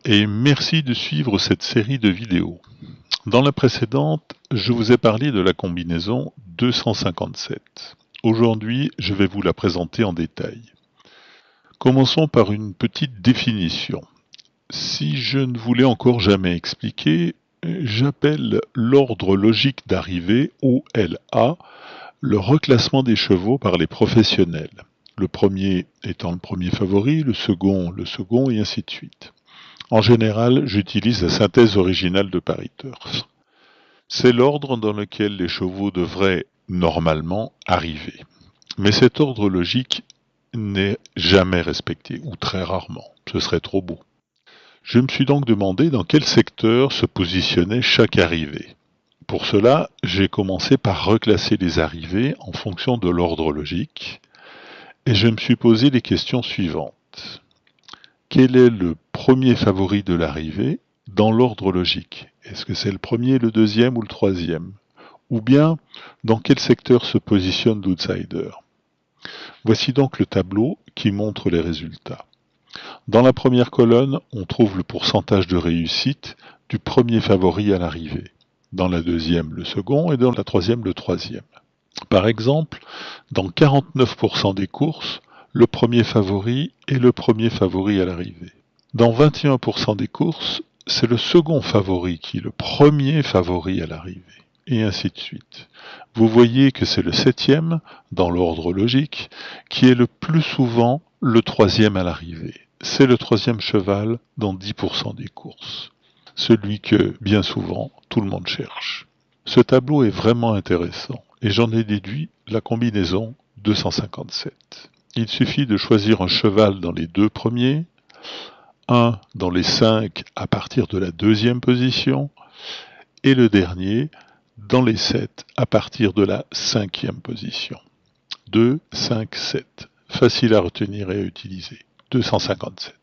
et merci de suivre cette série de vidéos. Dans la précédente, je vous ai parlé de la combinaison 257. Aujourd'hui, je vais vous la présenter en détail. Commençons par une petite définition. Si je ne vous l'ai encore jamais expliqué, j'appelle l'ordre logique d'arrivée, OLA, le reclassement des chevaux par les professionnels. Le premier étant le premier favori, le second, et ainsi de suite. En général, j'utilise la synthèse originale de Paris-Turf. C'est l'ordre dans lequel les chevaux devraient normalement arriver. Mais cet ordre logique n'est jamais respecté, ou très rarement. Ce serait trop beau. Je me suis donc demandé dans quel secteur se positionnait chaque arrivée. Pour cela, j'ai commencé par reclasser les arrivées en fonction de l'ordre logique, et je me suis posé les questions suivantes. Quel est le premier favori de l'arrivée dans l'ordre logique? Est-ce que c'est le premier, le deuxième ou le troisième? Ou bien, dans quel secteur se positionne l'outsider? Voici donc le tableau qui montre les résultats. Dans la première colonne, on trouve le pourcentage de réussite du premier favori à l'arrivée. Dans la deuxième, le second, et dans la troisième, le troisième. Par exemple, dans 49% des courses, le premier favori est le premier favori à l'arrivée. Dans 21% des courses, c'est le second favori qui est le premier favori à l'arrivée. Et ainsi de suite. Vous voyez que c'est le septième, dans l'ordre logique, qui est le plus souvent le troisième à l'arrivée. C'est le troisième cheval dans 10% des courses. Celui que, bien souvent, tout le monde cherche. Ce tableau est vraiment intéressant, et j'en ai déduit la combinaison 257. Il suffit de choisir un cheval dans les deux premiers, un dans les 5 à partir de la deuxième position, et le dernier dans les 7 à partir de la 5e position. 2, 5, 7. Facile à retenir et à utiliser. 257.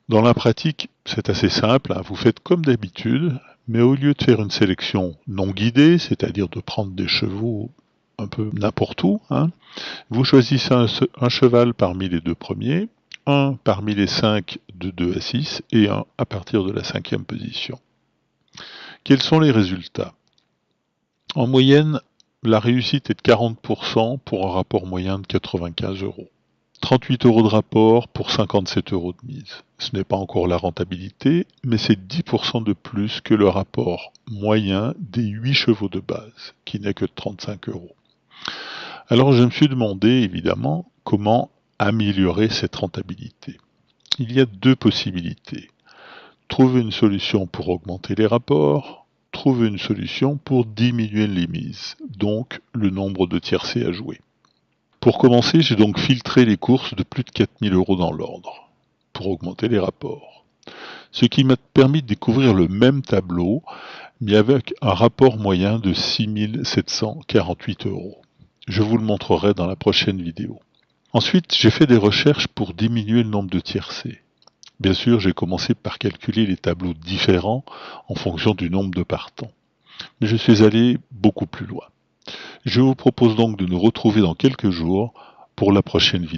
Dans la pratique, c'est assez simple, vous faites comme d'habitude, mais au lieu de faire une sélection non guidée, c'est-à-dire de prendre des chevaux un peu n'importe où, vous choisissez un cheval parmi les deux premiers, un parmi les 5 de 2 à 6 et un à partir de la 5e position. Quels sont les résultats? En moyenne, la réussite est de 40% pour un rapport moyen de 95 €. 38 € de rapport pour 57 € de mise. Ce n'est pas encore la rentabilité, mais c'est 10% de plus que le rapport moyen des 8 chevaux de base, qui n'est que de 35 €. Alors je me suis demandé, évidemment, comment améliorer cette rentabilité. Il y a deux possibilités. Trouver une solution pour augmenter les rapports, trouver une solution pour diminuer les mises, donc le nombre de tiercés à jouer. Pour commencer, j'ai donc filtré les courses de plus de 4000 € dans l'ordre, pour augmenter les rapports. Ce qui m'a permis de découvrir le même tableau, mais avec un rapport moyen de 6748 €. Je vous le montrerai dans la prochaine vidéo. Ensuite, j'ai fait des recherches pour diminuer le nombre de tiercés. Bien sûr, j'ai commencé par calculer les tableaux différents en fonction du nombre de partants. Mais je suis allé beaucoup plus loin. Je vous propose donc de nous retrouver dans quelques jours pour la prochaine vidéo.